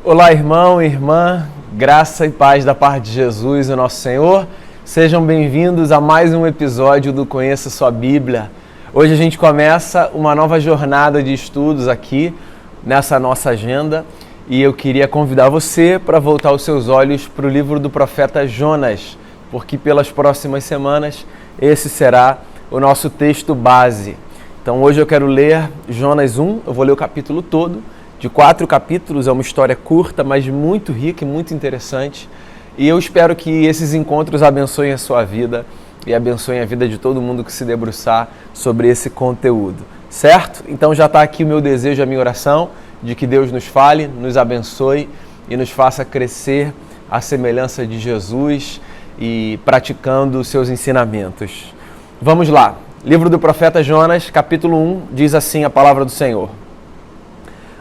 Olá, irmão e irmã, graça e paz da parte de Jesus, o nosso Senhor. Sejam bem-vindos a mais um episódio do Conheça Sua Bíblia. Hoje a gente começa uma nova jornada de estudos aqui nessa nossa agenda e eu queria convidar você para voltar os seus olhos para o livro do profeta Jonas, porque pelas próximas semanas esse será o nosso texto base. Então hoje eu quero ler Jonas 1, eu vou ler o capítulo todo, de 4 capítulos, é uma história curta, mas muito rica e muito interessante. E eu espero que esses encontros abençoem a sua vida e abençoem a vida de todo mundo que se debruçar sobre esse conteúdo, certo? Então já está aqui o meu desejo, a minha oração, de que Deus nos fale, nos abençoe e nos faça crescer à semelhança de Jesus e praticando os seus ensinamentos. Vamos lá. Livro do profeta Jonas, capítulo 1, diz assim a palavra do Senhor.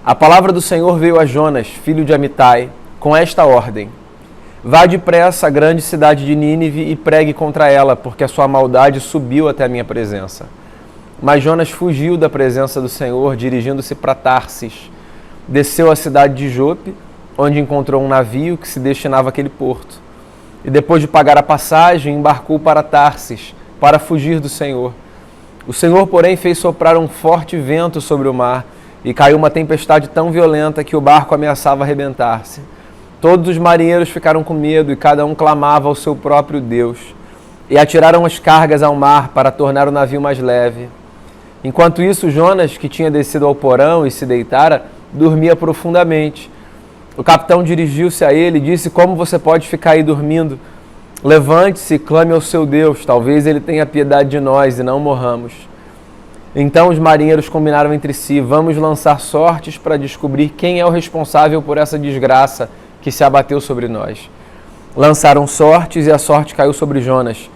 A palavra do Senhor veio a Jonas, filho de Amitai, com esta ordem: vá depressa à grande cidade de Nínive e pregue contra ela, porque a sua maldade subiu até a minha presença. Mas Jonas fugiu da presença do Senhor, dirigindo-se para Tarsis. Desceu à cidade de Jope, onde encontrou um navio que se destinava àquele porto. E depois de pagar a passagem, embarcou para Tarsis, para fugir do Senhor. O Senhor, porém, fez soprar um forte vento sobre o mar, e caiu uma tempestade tão violenta que o barco ameaçava arrebentar-se. Todos os marinheiros ficaram com medo e cada um clamava ao seu próprio Deus. E atiraram as cargas ao mar para tornar o navio mais leve. Enquanto isso, Jonas, que tinha descido ao porão e se deitara, dormia profundamente. O capitão dirigiu-se a ele e disse: como você pode ficar aí dormindo? Levante-se e clame ao seu Deus, talvez ele tenha piedade de nós e não morramos. Então os marinheiros combinaram entre si: vamos lançar sortes para descobrir quem é o responsável por essa desgraça que se abateu sobre nós. Lançaram sortes e a sorte caiu sobre Jonas.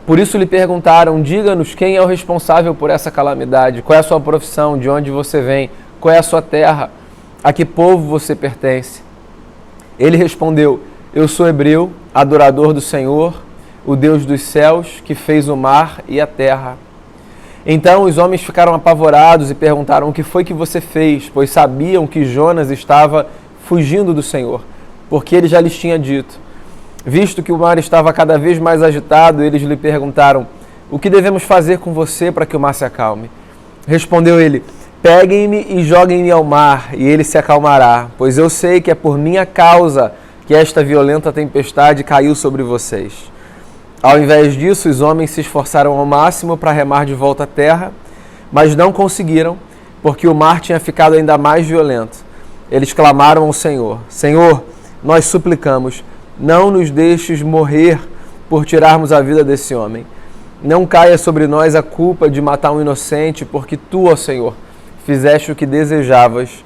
Por isso lhe perguntaram: diga-nos quem é o responsável por essa calamidade, qual é a sua profissão, de onde você vem, qual é a sua terra, a que povo você pertence. Ele respondeu: eu sou hebreu, adorador do Senhor, o Deus dos céus, que fez o mar e a terra. Então os homens ficaram apavorados e perguntaram: o que foi que você fez? Pois sabiam que Jonas estava fugindo do Senhor, porque ele já lhes tinha dito. Visto que o mar estava cada vez mais agitado, eles lhe perguntaram: o que devemos fazer com você para que o mar se acalme? Respondeu ele: peguem-me e joguem-me ao mar, e ele se acalmará, pois eu sei que é por minha causa que esta violenta tempestade caiu sobre vocês. Ao invés disso, os homens se esforçaram ao máximo para remar de volta à terra, mas não conseguiram, porque o mar tinha ficado ainda mais violento. Eles clamaram ao Senhor: Senhor, nós suplicamos, não nos deixes morrer por tirarmos a vida desse homem. Não caia sobre nós a culpa de matar um inocente, porque tu, ó Senhor, fizeste o que desejavas.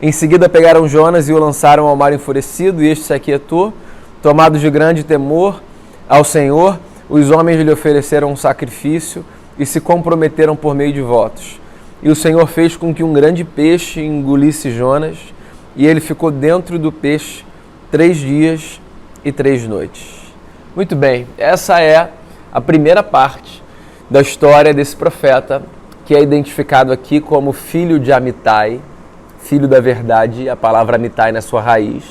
Em seguida pegaram Jonas e o lançaram ao mar enfurecido, e este se aquietou. Tomados de grande temor ao Senhor, os homens lhe ofereceram um sacrifício e se comprometeram por meio de votos. E o Senhor fez com que um grande peixe engolisse Jonas, e ele ficou dentro do peixe 3 dias e 3 noites. Muito bem, essa é a primeira parte da história desse profeta, que é identificado aqui como filho de Amitai, filho da verdade. A palavra Amitai, na sua raiz,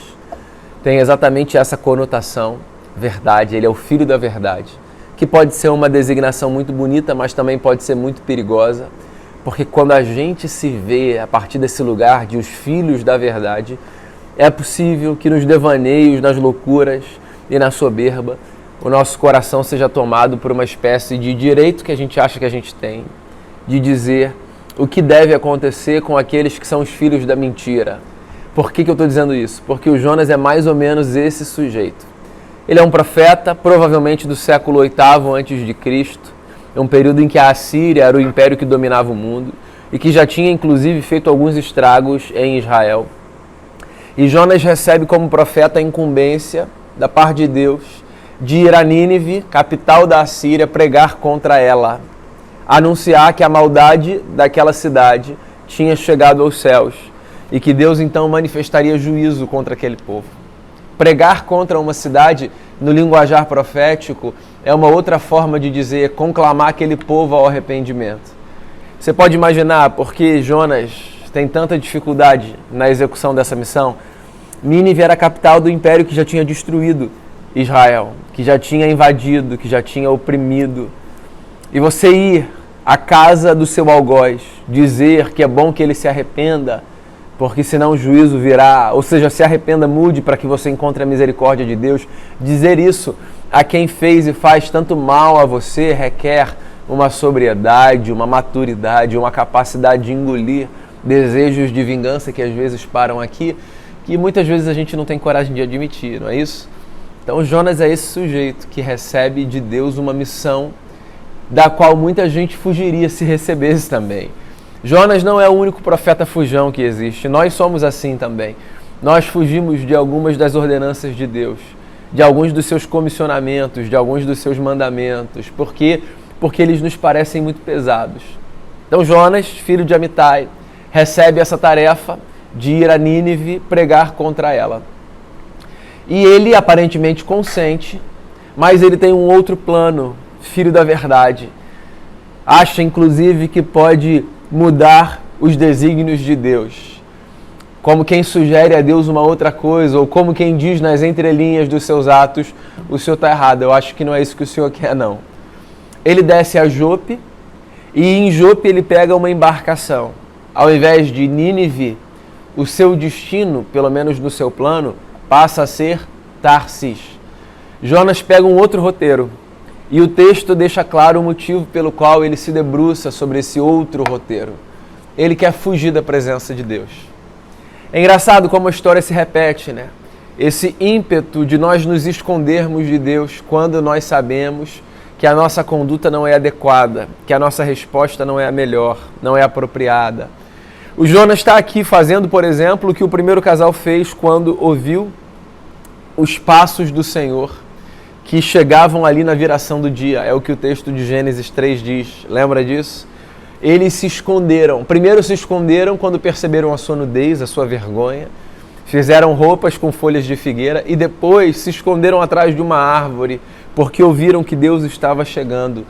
tem exatamente essa conotação, verdade. Ele é o filho da verdade, que pode ser uma designação muito bonita, mas também pode ser muito perigosa, porque quando a gente se vê a partir desse lugar de os filhos da verdade, é possível que nos devaneios, nas loucuras e na soberba, o nosso coração seja tomado por uma espécie de direito que a gente acha que a gente tem, de dizer o que deve acontecer com aqueles que são os filhos da mentira. Por que eu estou dizendo isso? Porque o Jonas é mais ou menos esse sujeito. Ele é um profeta, provavelmente do século VIII a.C., é um período em que a Assíria era o império que dominava o mundo e que já tinha inclusive feito alguns estragos em Israel. E Jonas recebe como profeta a incumbência da parte de Deus de ir a Nínive, capital da Assíria, pregar contra ela, anunciar que a maldade daquela cidade tinha chegado aos céus e que Deus então manifestaria juízo contra aquele povo. Pregar contra uma cidade, no linguajar profético, é uma outra forma de dizer conclamar aquele povo ao arrependimento. Você pode imaginar por que Jonas tem tanta dificuldade na execução dessa missão? Nínive era a capital do império que já tinha destruído Israel, que já tinha invadido, que já tinha oprimido. E você ir à casa do seu algoz, dizer que é bom que ele se arrependa, porque senão o juízo virá, ou seja, se arrependa, mude para que você encontre a misericórdia de Deus. Dizer isso a quem fez e faz tanto mal a você requer uma sobriedade, uma maturidade, uma capacidade de engolir desejos de vingança que às vezes param aqui, que muitas vezes a gente não tem coragem de admitir, não é isso? Então Jonas é esse sujeito que recebe de Deus uma missão da qual muita gente fugiria se recebesse também. Jonas não é o único profeta fujão que existe, nós somos assim também. Nós fugimos de algumas das ordenanças de Deus, de alguns dos seus comissionamentos, de alguns dos seus mandamentos, porque eles nos parecem muito pesados. Então Jonas, filho de Amitai, recebe essa tarefa de ir a Nínive pregar contra ela. E ele aparentemente consente, mas ele tem um outro plano, filho da verdade. Acha inclusive que pode mudar os desígnios de Deus. Como quem sugere a Deus uma outra coisa, ou como quem diz nas entrelinhas dos seus atos, o senhor está errado, eu acho que não é isso que o senhor quer não. Ele desce a Jope, e em Jope ele pega uma embarcação. Ao invés de Nínive, o seu destino, pelo menos no seu plano, passa a ser Tarsis. Jonas pega um outro roteiro, e o texto deixa claro o motivo pelo qual ele se debruça sobre esse outro roteiro. Ele quer fugir da presença de Deus. É engraçado como a história se repete, né? Esse ímpeto de nós nos escondermos de Deus quando nós sabemos que a nossa conduta não é adequada, que a nossa resposta não é a melhor, não é apropriada. O Jonas está aqui fazendo, por exemplo, o que o primeiro casal fez quando ouviu os passos do Senhor que chegavam ali na viração do dia. É o que o texto de Gênesis 3 diz. Lembra disso? Eles se esconderam. Primeiro se esconderam quando perceberam a sua nudez, a sua vergonha. Fizeram roupas com folhas de figueira e depois se esconderam atrás de uma árvore porque ouviram que Deus estava chegando.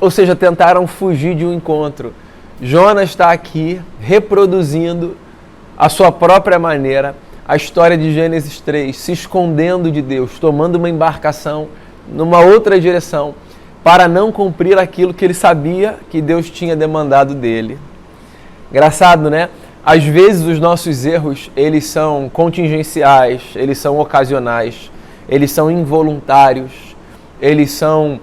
Ou seja, tentaram fugir de um encontro. Jonas está aqui reproduzindo a sua própria maneira a história de Gênesis 3, se escondendo de Deus, tomando uma embarcação numa outra direção para não cumprir aquilo que ele sabia que Deus tinha demandado dele. Engraçado, né? Às vezes os nossos erros, eles são contingenciais, eles são ocasionais, eles são involuntários, eles são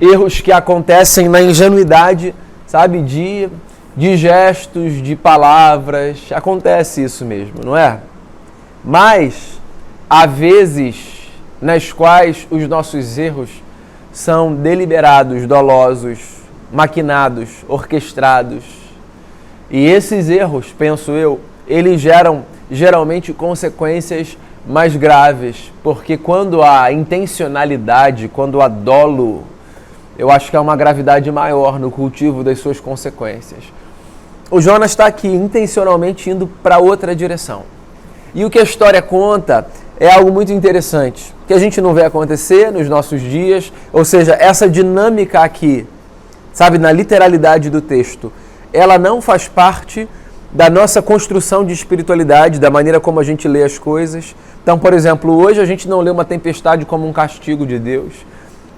erros que acontecem na ingenuidade, sabe, de gestos, de palavras. Acontece isso mesmo, não é? Mas há vezes nas quais os nossos erros são deliberados, dolosos, maquinados, orquestrados. E esses erros, penso eu, eles geram geralmente consequências mais graves, porque quando há intencionalidade, quando há dolo, eu acho que há uma gravidade maior no cultivo das suas consequências. O Jonas está aqui intencionalmente indo para outra direção. E o que a história conta é algo muito interessante, que a gente não vê acontecer nos nossos dias, ou seja, essa dinâmica aqui, sabe, na literalidade do texto, ela não faz parte da nossa construção de espiritualidade, da maneira como a gente lê as coisas. Então, por exemplo, hoje a gente não lê uma tempestade como um castigo de Deus,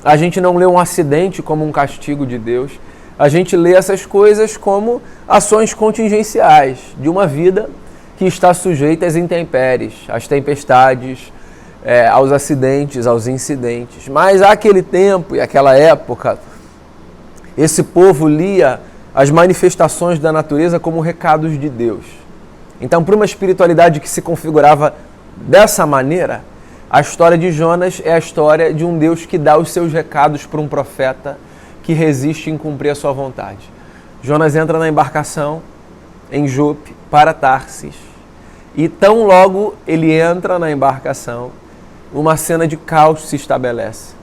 a gente não lê um acidente como um castigo de Deus, a gente lê essas coisas como ações contingenciais de uma vida que está sujeita às intempéries, às tempestades, aos acidentes, aos incidentes. Mas àquele tempo e àquela época, esse povo lia as manifestações da natureza como recados de Deus. Então, para uma espiritualidade que se configurava dessa maneira, a história de Jonas é a história de um Deus que dá os seus recados para um profeta que resiste em cumprir a sua vontade. Jonas entra na embarcação em Jope para Tarsis. E tão logo ele entra na embarcação, uma cena de caos se estabelece.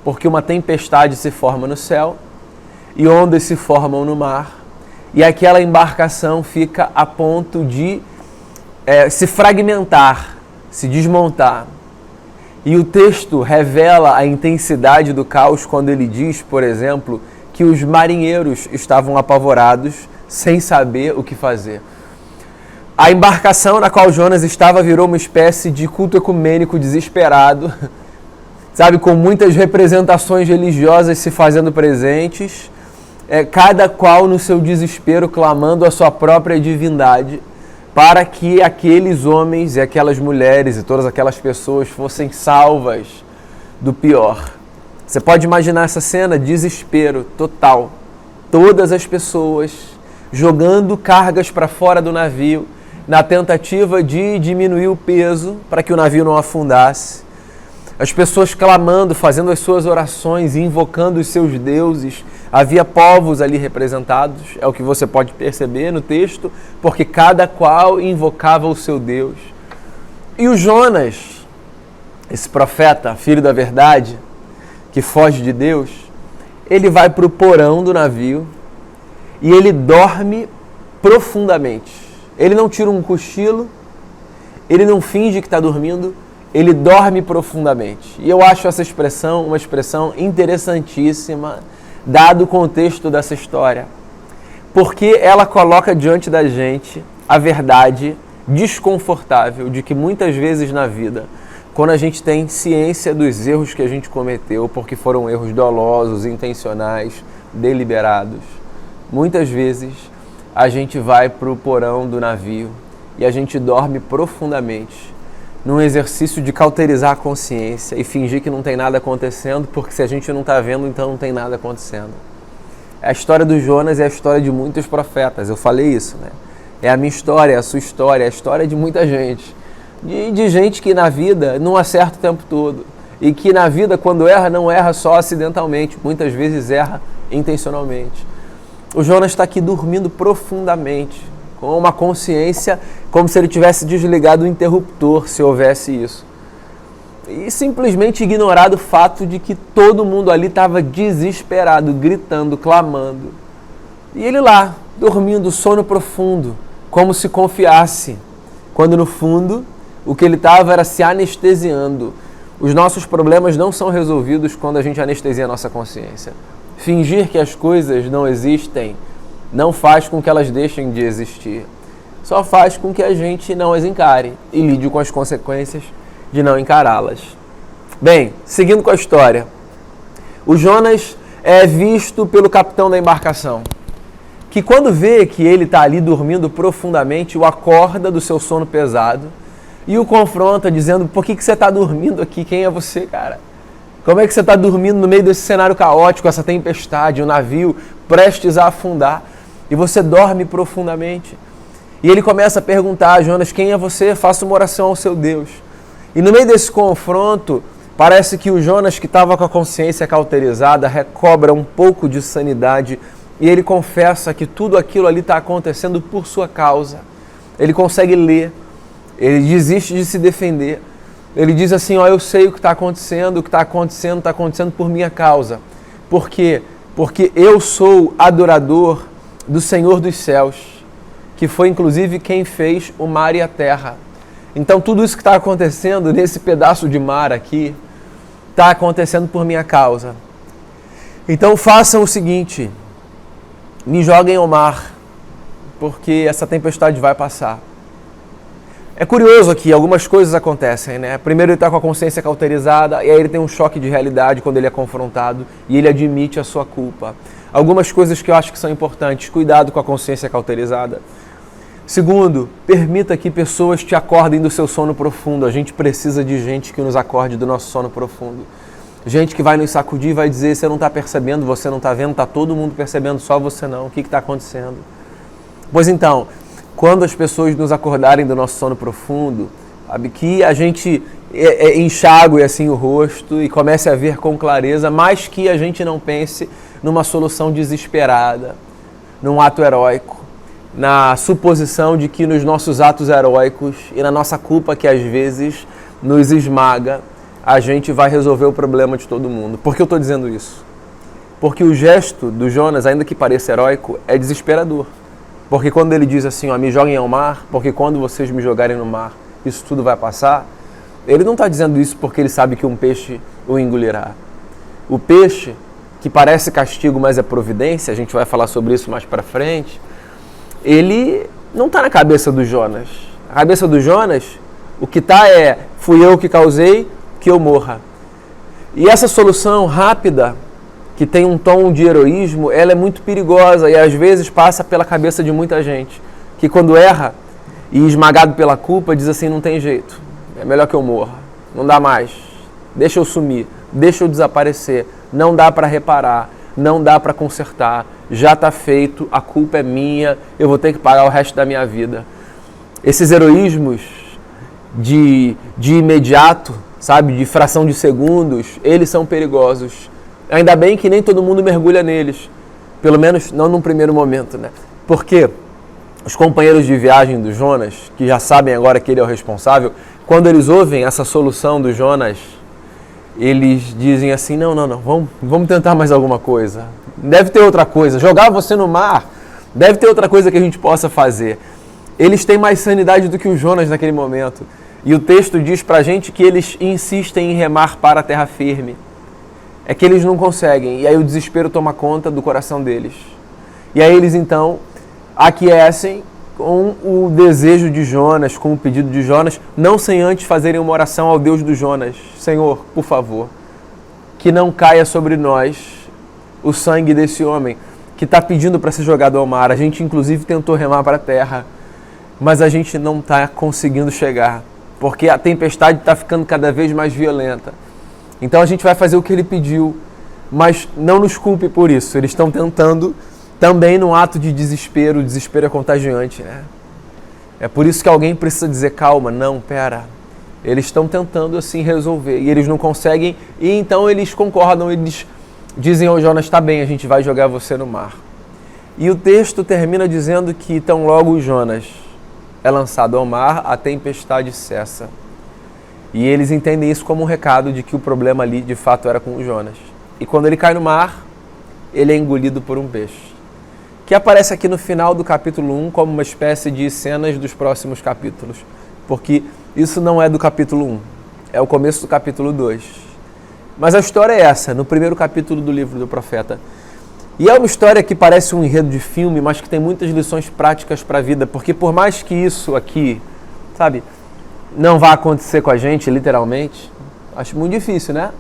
Porque uma tempestade se forma no céu e ondas se formam no mar. E aquela embarcação fica a ponto de se fragmentar, se desmontar. E o texto revela a intensidade do caos quando ele diz, por exemplo, que os marinheiros estavam apavorados sem saber o que fazer. A embarcação na qual Jonas estava virou uma espécie de culto ecumênico desesperado, sabe, com muitas representações religiosas se fazendo presentes, cada qual no seu desespero clamando a sua própria divindade, para que aqueles homens e aquelas mulheres e todas aquelas pessoas fossem salvas do pior. Você pode imaginar essa cena? Desespero total. Todas as pessoas jogando cargas para fora do navio, na tentativa de diminuir o peso para que o navio não afundasse. As pessoas clamando, fazendo as suas orações, invocando os seus deuses. Havia povos ali representados, é o que você pode perceber no texto, porque cada qual invocava o seu Deus. E o Jonas, esse profeta, filho da verdade, que foge de Deus, ele vai para o porão do navio e ele dorme profundamente. Ele não tira um cochilo, ele não finge que está dormindo, ele dorme profundamente. E eu acho essa expressão uma expressão interessantíssima, dado o contexto dessa história. Porque ela coloca diante da gente a verdade desconfortável de que muitas vezes na vida, quando a gente tem ciência dos erros que a gente cometeu, porque foram erros dolosos, intencionais, deliberados, muitas vezes a gente vai para o porão do navio e a gente dorme profundamente, num exercício de cauterizar a consciência e fingir que não tem nada acontecendo, porque se a gente não está vendo, então não tem nada acontecendo. A história do Jonas é a história de muitos profetas, eu falei isso, né? É a minha história, é a sua história, é a história de muita gente. De gente que na vida não acerta o tempo todo. E que na vida, quando erra, não erra só acidentalmente, muitas vezes erra intencionalmente. O Jonas está aqui dormindo profundamente, com uma consciência como se ele tivesse desligado o interruptor, se houvesse isso. E simplesmente ignorado o fato de que todo mundo ali estava desesperado, gritando, clamando. E ele lá, dormindo, sono profundo, como se confiasse, quando no fundo o que ele estava era se anestesiando. Os nossos problemas não são resolvidos quando a gente anestesia a nossa consciência. Fingir que as coisas não existem não faz com que elas deixem de existir. Só faz com que a gente não as encare e lide com as consequências de não encará-las. Bem, seguindo com a história. O Jonas é visto pelo capitão da embarcação, que quando vê que ele está ali dormindo profundamente, o acorda do seu sono pesado e o confronta dizendo: por que você está dormindo aqui? Quem é você, cara? Como é que você está dormindo no meio desse cenário caótico, essa tempestade, o navio prestes a afundar, e você dorme profundamente? E ele começa a perguntar a Jonas: quem é você? Faça uma oração ao seu Deus. E no meio desse confronto, parece que o Jonas, que estava com a consciência cauterizada, recobra um pouco de sanidade e ele confessa que tudo aquilo ali está acontecendo por sua causa. Ele consegue ler, ele desiste de se defender. Ele diz assim: eu sei o que está acontecendo, está acontecendo por minha causa. Por quê? Porque eu sou adorador do Senhor dos céus, que foi inclusive quem fez o mar e a terra. Então tudo isso que está acontecendo nesse pedaço de mar aqui, está acontecendo por minha causa. Então façam o seguinte: me joguem ao mar, porque essa tempestade vai passar. É curioso aqui, algumas coisas acontecem, né? Primeiro ele está com a consciência cauterizada, e aí ele tem um choque de realidade quando ele é confrontado, e ele admite a sua culpa. Algumas coisas que eu acho que são importantes: cuidado com a consciência cauterizada. Segundo, permita que pessoas te acordem do seu sono profundo. A gente precisa de gente que nos acorde do nosso sono profundo. Gente que vai nos sacudir e vai dizer: você não está percebendo, você não está vendo, está todo mundo percebendo, só você não. O que está acontecendo? Pois então, quando as pessoas nos acordarem do nosso sono profundo, sabe, que a gente enxague assim o rosto e comece a ver com clareza, mas que a gente não pense numa solução desesperada, num ato heróico, na suposição de que nos nossos atos heróicos e na nossa culpa que às vezes nos esmaga, a gente vai resolver o problema de todo mundo. Por que eu estou dizendo isso? Porque o gesto do Jonas, ainda que pareça heróico, é desesperador. Porque quando ele diz assim: me joguem ao mar, porque quando vocês me jogarem no mar, isso tudo vai passar, ele não está dizendo isso porque ele sabe que um peixe o engolirá. O peixe, que parece castigo, mas é providência, a gente vai falar sobre isso mais para frente, ele não está na cabeça do Jonas. A cabeça do Jonas, o que está é, fui eu que causei, que eu morra. E essa solução rápida, que tem um tom de heroísmo, ela é muito perigosa e às vezes passa pela cabeça de muita gente, que quando erra e esmagado pela culpa, diz assim, não tem jeito, é melhor que eu morra, não dá mais, deixa eu sumir, deixa eu desaparecer, não dá para reparar, não dá para consertar, já está feito, a culpa é minha, eu vou ter que pagar o resto da minha vida. Esses heroísmos de imediato, sabe, de fração de segundos, eles são perigosos. Ainda bem que nem todo mundo mergulha neles, pelo menos não num primeiro momento, né? Porque os companheiros de viagem do Jonas, que já sabem agora que ele é o responsável, quando eles ouvem essa solução do Jonas, eles dizem assim, não, vamos tentar mais alguma coisa. Deve ter outra coisa, jogar você no mar, deve ter outra coisa que a gente possa fazer. Eles têm mais sanidade do que o Jonas naquele momento. E o texto diz pra gente que eles insistem em remar para a terra firme. É que eles não conseguem, e aí o desespero toma conta do coração deles. E aí eles então aquecem com o desejo de Jonas, com o pedido de Jonas, não sem antes fazerem uma oração ao Deus do Jonas. Senhor, por favor, que não caia sobre nós o sangue desse homem que está pedindo para ser jogado ao mar. A gente inclusive tentou remar para a terra, mas a gente não está conseguindo chegar, porque a tempestade está ficando cada vez mais violenta. Então a gente vai fazer o que ele pediu, mas não nos culpe por isso. Eles estão tentando também num ato de desespero. O desespero é contagiante, né? É por isso que alguém precisa dizer, calma, não, pera. Eles estão tentando assim resolver e eles não conseguem, e então eles concordam, eles dizem ao Jonas, tá bem, a gente vai jogar você no mar. E o texto termina dizendo que tão logo o Jonas é lançado ao mar, a tempestade cessa. E eles entendem isso como um recado de que o problema ali, de fato, era com o Jonas. E quando ele cai no mar, ele é engolido por um peixe, que aparece aqui no final do capítulo 1 como uma espécie de cenas dos próximos capítulos. Porque isso não é do capítulo 1, é o começo do capítulo 2. Mas a história é essa, no primeiro capítulo do livro do profeta. E é uma história que parece um enredo de filme, mas que tem muitas lições práticas para a vida. Porque por mais que isso aqui, sabe, não vai acontecer com a gente, literalmente, acho muito difícil, né?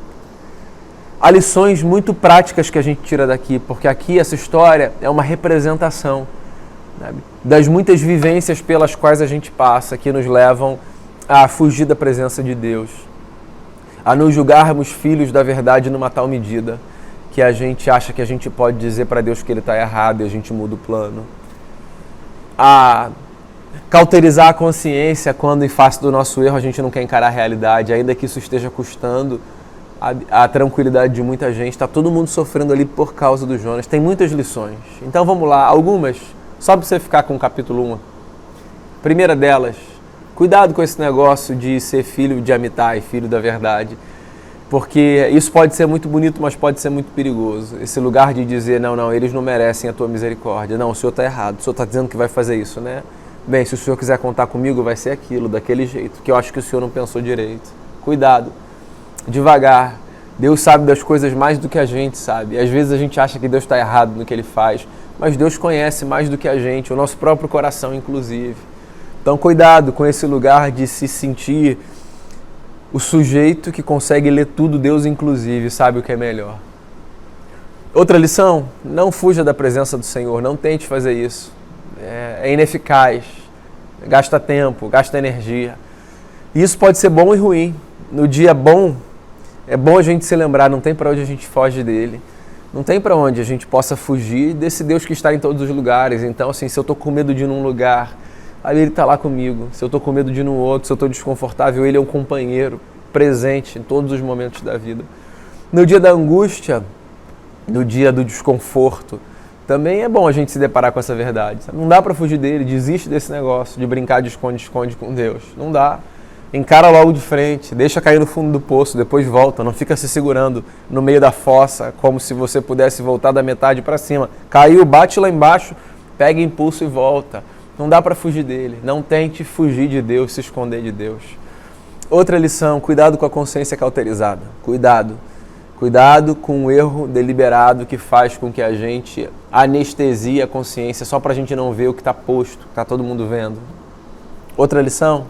Há lições muito práticas que a gente tira daqui, porque aqui essa história é uma representação, sabe, das muitas vivências pelas quais a gente passa, que nos levam a fugir da presença de Deus, a nos julgarmos filhos da verdade numa tal medida que a gente acha que a gente pode dizer para Deus que Ele está errado e a gente muda o plano, a cauterizar a consciência quando, em face do nosso erro, a gente não quer encarar a realidade, ainda que isso esteja custando a tranquilidade de muita gente. Está todo mundo sofrendo ali por causa do Jonas. Tem muitas lições. Então vamos lá, algumas, só para você ficar com o capítulo 1. Primeira delas, cuidado com esse negócio de ser filho de Amitai, filho da verdade, porque isso pode ser muito bonito, mas pode ser muito perigoso. Esse lugar de dizer, não, eles não merecem a tua misericórdia. Não, o Senhor está errado, o Senhor está dizendo que vai fazer isso, né? Bem, se o Senhor quiser contar comigo, vai ser aquilo, daquele jeito, que eu acho que o Senhor não pensou direito. Cuidado, devagar. Deus sabe das coisas mais do que a gente sabe. Às vezes a gente acha que Deus está errado no que Ele faz, mas Deus conhece mais do que a gente, o nosso próprio coração, inclusive. Então, cuidado com esse lugar de se sentir o sujeito que consegue ler tudo, Deus inclusive, sabe o que é melhor. Outra lição, não fuja da presença do Senhor, não tente fazer isso. É ineficaz, gasta tempo, gasta energia. E isso pode ser bom e ruim. No dia bom, é bom a gente se lembrar, não tem para onde a gente foge dele. Não tem para onde a gente possa fugir desse Deus que está em todos os lugares. Então, assim, se eu estou com medo de ir num lugar, aí Ele está lá comigo. Se eu estou com medo de ir num outro, se eu estou desconfortável, Ele é um companheiro presente em todos os momentos da vida. No dia da angústia, no dia do desconforto, também é bom a gente se deparar com essa verdade. Sabe? Não dá para fugir dele, desiste desse negócio de brincar de esconde-esconde com Deus. Não dá. Encara logo de frente, deixa cair no fundo do poço, depois volta. Não fica se segurando no meio da fossa, como se você pudesse voltar da metade para cima. Caiu, bate lá embaixo, pega impulso e volta. Não dá para fugir dele. Não tente fugir de Deus, se esconder de Deus. Outra lição, cuidado com a consciência cauterizada. Cuidado. Cuidado com o erro deliberado que faz com que a gente anestesie a consciência só para a gente não ver o que está posto, que está todo mundo vendo. Outra lição,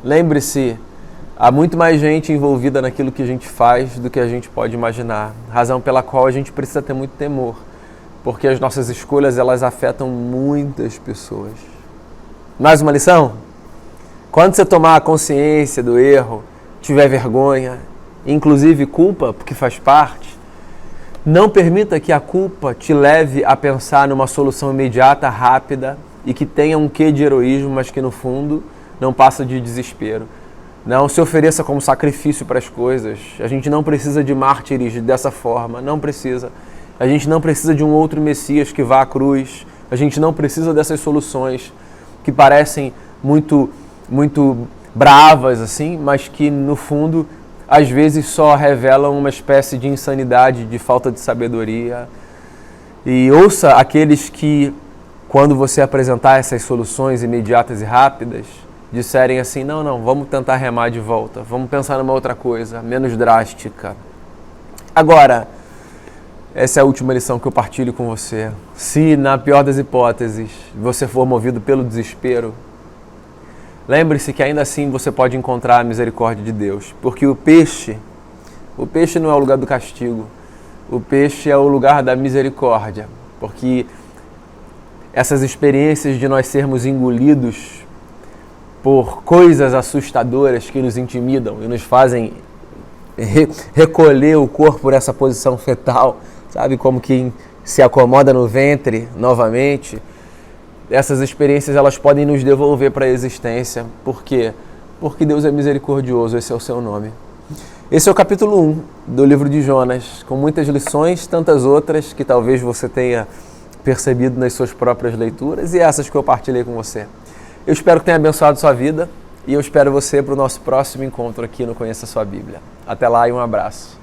lembre-se, há muito mais gente envolvida naquilo que a gente faz do que a gente pode imaginar. Razão pela qual a gente precisa ter muito temor, porque as nossas escolhas elas afetam muitas pessoas. Mais uma lição? Quando você tomar a consciência do erro, tiver vergonha, inclusive culpa, porque faz parte, não permita que a culpa te leve a pensar numa solução imediata, rápida e que tenha um quê de heroísmo, mas que no fundo não passa de desespero. Não se ofereça como sacrifício para as coisas. A gente não precisa de mártires dessa forma, não precisa. A gente não precisa de um outro Messias que vá à cruz. A gente não precisa dessas soluções que parecem muito bravas, assim, mas que no fundo às vezes só revelam uma espécie de insanidade, de falta de sabedoria. E ouça aqueles que, quando você apresentar essas soluções imediatas e rápidas, disserem assim, não, vamos tentar remar de volta, vamos pensar numa outra coisa, menos drástica. Agora, essa é a última lição que eu partilho com você. Se, na pior das hipóteses, você for movido pelo desespero, lembre-se que ainda assim você pode encontrar a misericórdia de Deus, porque o peixe não é o lugar do castigo, o peixe é o lugar da misericórdia, porque essas experiências de nós sermos engolidos por coisas assustadoras que nos intimidam e nos fazem recolher o corpo nessa posição fetal, sabe, como quem se acomoda no ventre novamente. Essas experiências elas podem nos devolver para a existência. Por quê? Porque Deus é misericordioso, esse é o seu nome. Esse é o capítulo 1 do livro de Jonas, com muitas lições, tantas outras que talvez você tenha percebido nas suas próprias leituras e essas que eu partilhei com você. Eu espero que tenha abençoado sua vida e eu espero você para o nosso próximo encontro aqui no Conheça Sua Bíblia. Até lá e um abraço.